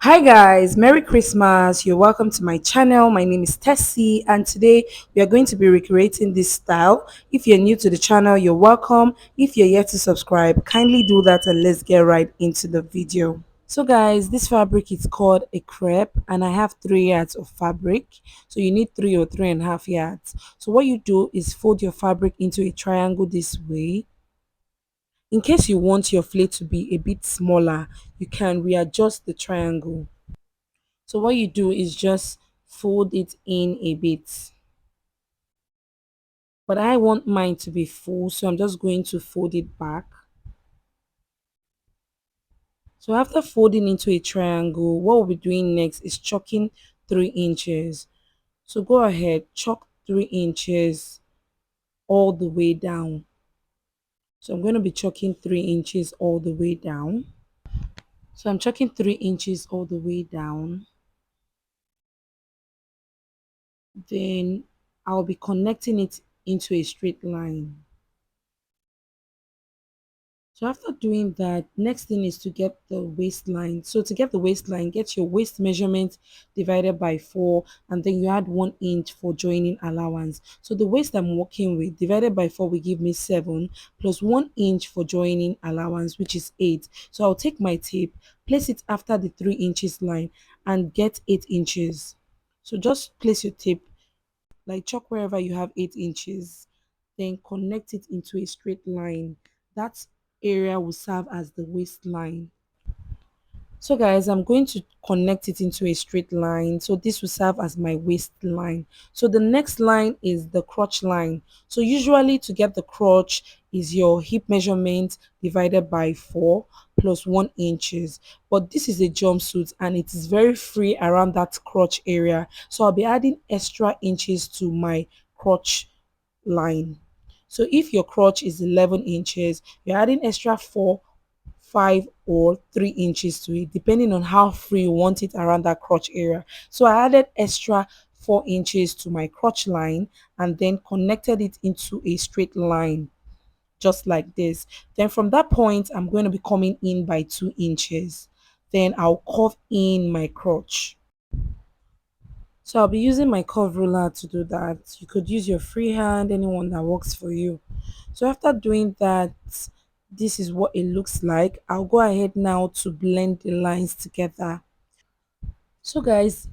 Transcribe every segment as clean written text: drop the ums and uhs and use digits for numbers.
Hi guys, Merry Christmas. You're welcome to my channel. My name is Tessie and today we are going to be recreating this style. If you're new to the channel, you're welcome. If you're yet to subscribe, kindly do that and let's get right into the video. So guys, this fabric is called a crepe and I have 3 yards of fabric. So you need 3 or 3.5 yards. So what you do is fold your fabric into a triangle this way. In case you want your flat to be a bit smaller, you can readjust the triangle. So what you do is just fold it in a bit. But I want mine to be full, so I'm just going to fold it back. So after folding into a triangle, what we'll be doing next is chalking 3 inches. So go ahead, chalk 3 inches all the way down. So I'm going to be chalking 3 inches all the way down. So I'm chalking 3 inches all the way down. Then I'll be connecting it into a straight line. So after doing that, next thing is to get the waistline. So to get the waistline, get your waist measurement divided by 4 and then you add 1 inch for joining allowance. So the waist I'm working with divided by 4 will give me 7 plus 1 inch for joining allowance, which is 8. So I'll take my tape, place it after the 3 inches line and get 8 inches. So just place your tape, like chalk wherever you have 8 inches, then connect it into a straight line. That area will serve as the waistline. So guys, I'm going to connect it into a straight line. So this will serve as my waistline. So the next line is the crotch line. So usually to get the crotch is your hip measurement divided by 4 plus 1 inches. But this is a jumpsuit and it is very free around that crotch area. So I'll be adding extra inches to my crotch line. So if your crotch is 11 inches, you're adding extra 4, 5 or 3 inches to it depending on how free you want it around that crotch area. So I added extra 4 inches to my crotch line and then connected it into a straight line just like this. Then from that point I'm going to be coming in by 2 inches. Then I'll curve in my crotch. So I'll be using my curve ruler to do that. You could use your free hand, anyone that works for you. So after doing that, this is what it looks like. I'll go ahead now to blend the lines together. So guys,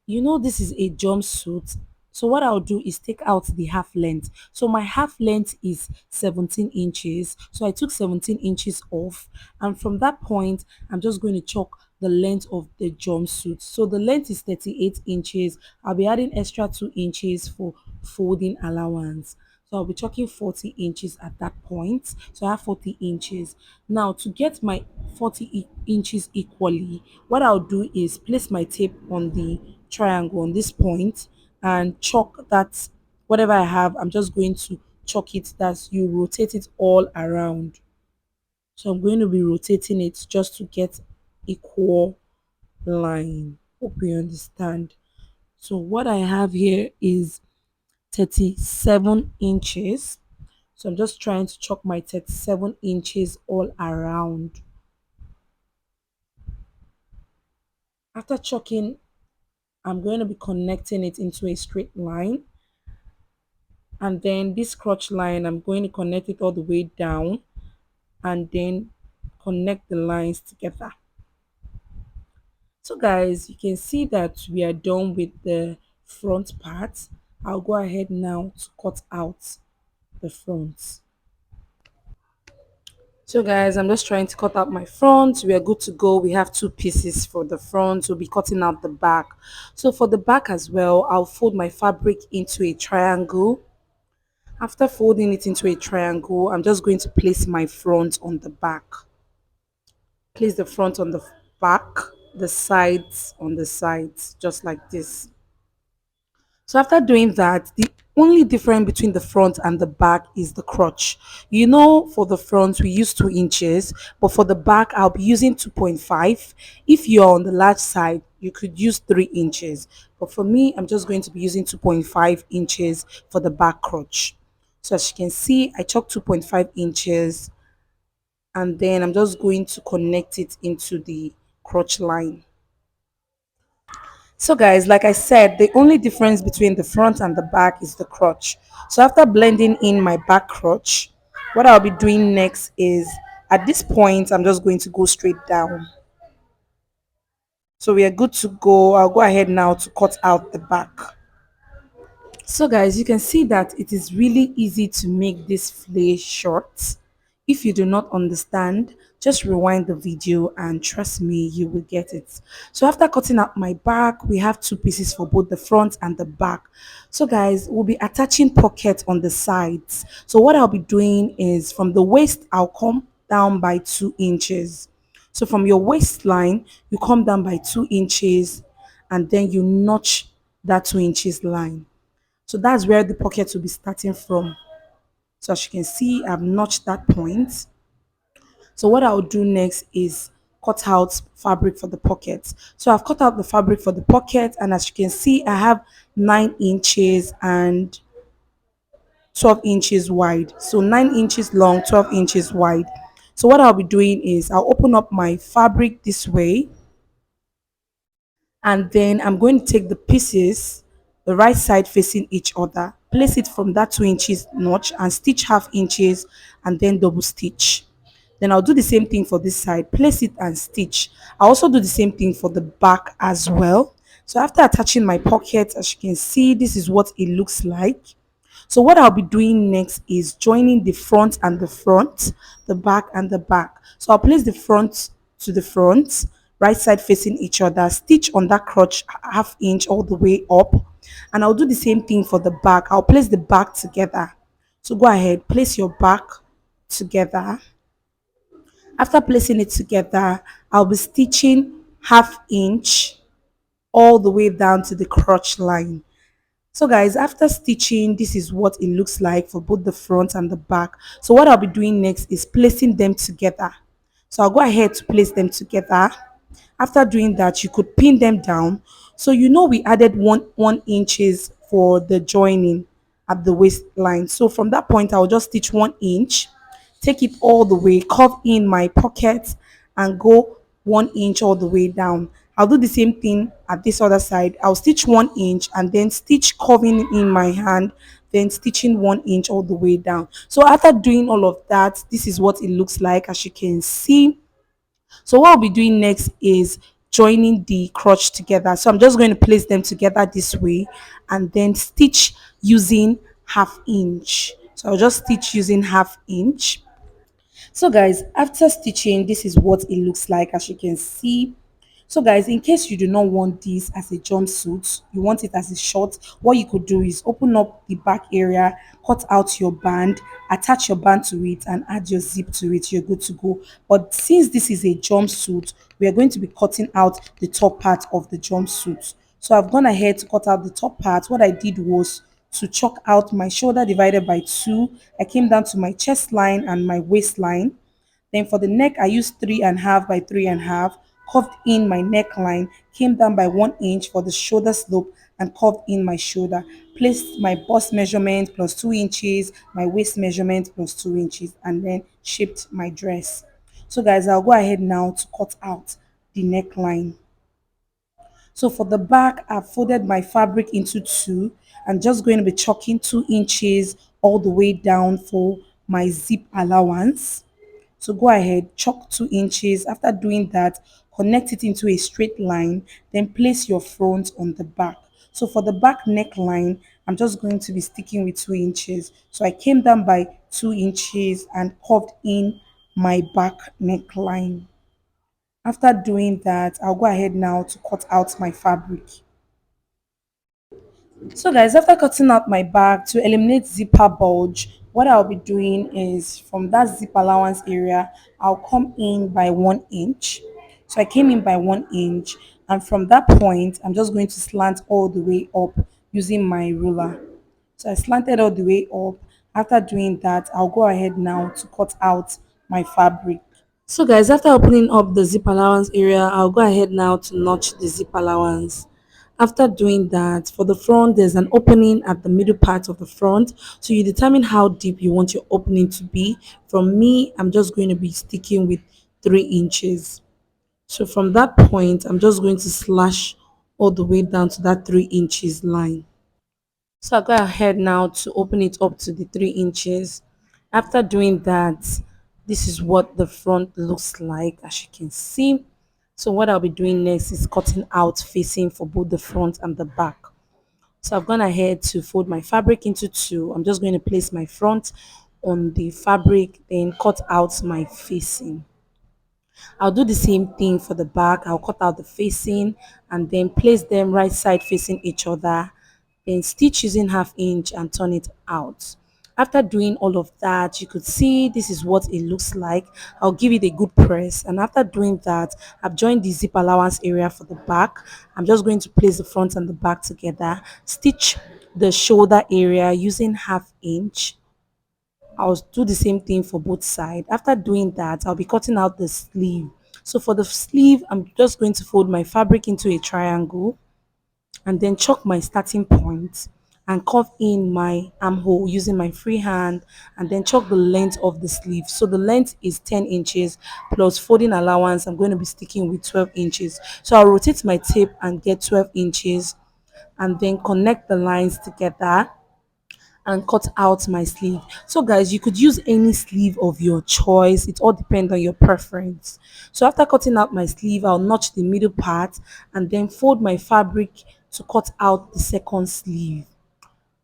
you know this is a jumpsuit. So what I'll do is take out the half length. So my half length is 17 inches. So I took 17 inches off and from that point I'm just going to chalk the length of the jumpsuit. So the length is 38 inches. I'll be adding extra 2 inches for folding allowance. So I'll be chalking 40 inches at that point. So I have 40 inches. Now to get my 40 inches equally, what I'll do is place my tape on the triangle on this point and chalk that whatever I have, I'm just going to chalk it that you rotate it all around. So I'm going to be rotating it just to get equal line. Hope you understand. So what I have here is 37 inches. So I'm just trying to chalk my 37 inches all around. After chalking, I'm going to be connecting it into a straight line. And then this crotch line, I'm going to connect it all the way down and then connect the lines together. So guys, you can see that we are done with the front part. I'll go ahead now to cut out the front. So guys, I'm just trying to cut out my front. We are good to go. We have 2 pieces for the front. We'll be cutting out the back. So for the back as well, I'll fold my fabric into a triangle. After folding it into a triangle, I'm just going to place my front on the back. Place the front on the back, the sides on the sides, just like this. So after doing that, the only difference between the front and the back is the crotch. You know, for the front we use 2 inches, but for the back I'll be using 2.5. If you're on the large side, you could use 3 inches. But for me, I'm just going to be using 2.5 inches for the back crotch. So as you can see, I chalked 2.5 inches and then I'm just going to connect it into the crotch line. So guys, like I said, the only difference between the front and the back is the crotch. So after blending in my back crotch, what I'll be doing next is, at this point, I'm just going to go straight down. So we are good to go. I'll go ahead now to cut out the back. So guys, you can see that it is really easy to make this flay short. If you do not understand, just rewind the video and trust me, you will get it. So after cutting out my back, we have two pieces for both the front and the back. So guys, we'll be attaching pocket on the sides. So what I'll be doing is, from the waist, I'll come down by 2 inches. So from your waistline, you come down by 2 inches and then you notch that 2 inches line. So that's where the pocket will be starting from. So as you can see, I've notched that point. So what I'll do next is cut out fabric for the pocket. So I've cut out the fabric for the pocket, and as you can see, I have 9 inches and 12 inches wide. So 9 inches long, 12 inches wide. So what I'll be doing is, I'll open up my fabric this way, and then I'm going to take the pieces, the right side facing each other, place it from that 2 inches notch and stitch half inches and then double stitch. Then I'll do the same thing for this side, place it and stitch. I'll also do the same thing for the back as well. So after attaching my pocket, as you can see, this is what it looks like. So what I'll be doing next is joining the front and the front, the back and the back. So I'll place the front to the front, right side facing each other, stitch on that crotch half inch all the way up. And I'll do the same thing for the back. I'll place the back together. So go ahead, place your back together. After placing it together, I'll be stitching half inch all the way down to the crotch line. So guys, after stitching, this is what it looks like for both the front and the back. So what I'll be doing next is placing them together. So I'll go ahead to place them together. After doing that, you could pin them down. So you know we added one inches for the joining at the waistline. So from that point, I'll just stitch 1 inch, take it all the way, curve in my pocket and go 1 inch all the way down. I'll do the same thing at this other side. I'll stitch 1 inch and then stitch curving in my hand, then stitching 1 inch all the way down. So after doing all of that, this is what it looks like, as you can see. So what I'll be doing next is joining the crotch together. So I'm just going to place them together this way and then stitch using half inch. So I'll just stitch using half inch. So guys, after stitching, this is what it looks like, as you can see. So guys, in case you do not want this as a jumpsuit, you want it as a short, what you could do is open up the back area, cut out your band, attach your band to it and add your zip to it. You're good to go. But since this is a jumpsuit, we are going to be cutting out the top part of the jumpsuit. So I've gone ahead to cut out the top part. What I did was to chalk out my shoulder divided by 2. I came down to my chest line and my waistline. Then for the neck, I used 3.5 by 3.5, curved in my neckline, came down by 1 inch for the shoulder slope and curved in my shoulder. Placed my bust measurement plus 2 inches, my waist measurement plus 2 inches, and then shaped my dress. So guys, I'll go ahead now to cut out the neckline. So for the back, I've folded my fabric into two. I'm just going to be chalking 2 inches all the way down for my zip allowance. So go ahead, chalk 2 inches. After doing that, connect it into a straight line, then place your front on the back. So for the back neckline, I'm just going to be sticking with 2 inches. So I came down by 2 inches and curved in my back neckline. After doing that, I'll go ahead now to cut out my fabric. So guys, after cutting out my bag to eliminate zipper bulge, what I'll be doing is, from that zip allowance area, I'll come in by 1 inch. So I came in by 1 inch, and from that point, I'm just going to slant all the way up using my ruler. So I slanted all the way up. After doing that, I'll go ahead now to cut out my fabric. So guys, after opening up the zip allowance area, I'll go ahead now to notch the zip allowance. After doing that, for the front, there's an opening at the middle part of the front. So you determine how deep you want your opening to be. From me, I'm just going to be sticking with 3 inches. So from that point, I'm just going to slash all the way down to that 3 inches line. So I go ahead now to open it up to the 3 inches. After doing that, this is what the front looks like, as you can see. So what I'll be doing next is cutting out facing for both the front and the back. So I've gone ahead to fold my fabric into two. I'm just going to place my front on the fabric, then cut out my facing. I'll do the same thing for the back. I'll cut out the facing and then place them right side facing each other. Then stitch using 1/2 inch and turn it out. After doing all of that, you could see this is what it looks like. I'll give it a good press, and after doing that, I've joined the zip allowance area for the back. I'm just going to place the front and the back together, stitch the shoulder area using 1/2 inch. I'll do the same thing for both sides. After doing that, I'll be cutting out the sleeve. So for the sleeve, I'm just going to fold my fabric into a triangle and then chalk my starting point and curve in my armhole using my free hand, and then chalk the length of the sleeve. So the length is 10 inches plus folding allowance. I'm going to be sticking with 12 inches. So I'll rotate my tape and get 12 inches and then connect the lines together and cut out my sleeve. So guys, you could use any sleeve of your choice. It all depends on your preference. So after cutting out my sleeve, I'll notch the middle part and then fold my fabric to cut out the second sleeve.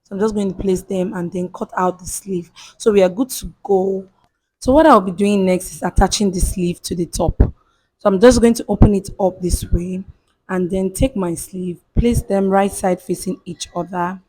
So I'm just going to place them and then cut out the sleeve. So we are good to go. So what I'll be doing next is attaching the sleeve to the top. So I'm just going to open it up this way and then take my sleeve, place them right side facing each other,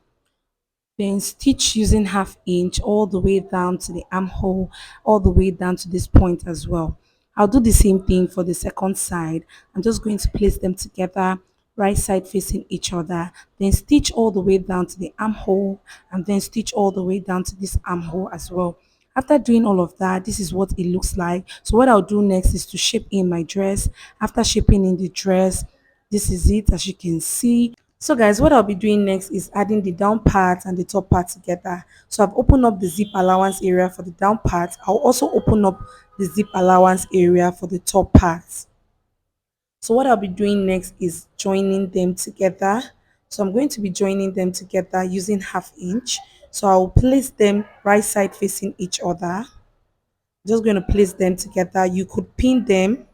then stitch using 1/2 inch all the way down to the armhole, all the way down to this point as well. I'll do the same thing for the second side. I'm just going to place them together, right side facing each other, then stitch all the way down to the armhole, and then stitch all the way down to this armhole as well. After doing all of that, this is what it looks like. So what I'll do next is to shape in my dress. After shaping in the dress, this is it, as you can see. So guys, what I'll be doing next is adding the down part and the top part together. So I've opened up the zip allowance area for the down part. I'll also open up the zip allowance area for the top part. So what I'll be doing next is joining them together. So I'm going to be joining them together using 1/2 inch. So I'll place them right side facing each other. Just going to place them together. You could pin them.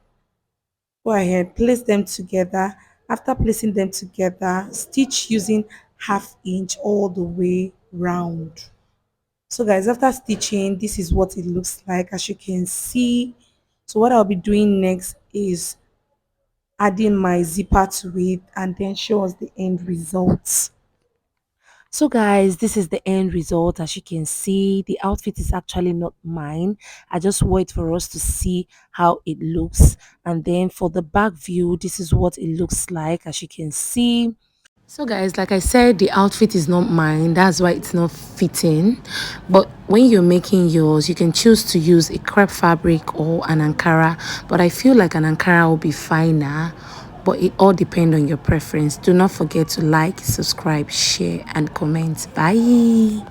Go ahead, place them together. After placing them together, stitch using 1/2 inch all the way round. So guys, after stitching, this is what it looks like, as you can see. So what I'll be doing next is adding my zipper to it and then show us the end results. So guys, this is the end result. As you can see, the outfit is actually not mine. I just wait for us to see how it looks, and then for the back view, this is what it looks like, as you can see. So guys, like I said, the outfit is not mine. That's why it's not fitting. But when you're making yours, you can choose to use a crepe fabric or an ankara, but I feel like an ankara will be finer. But it all depends on your preference. Do not forget to like, subscribe, share and comment. Bye.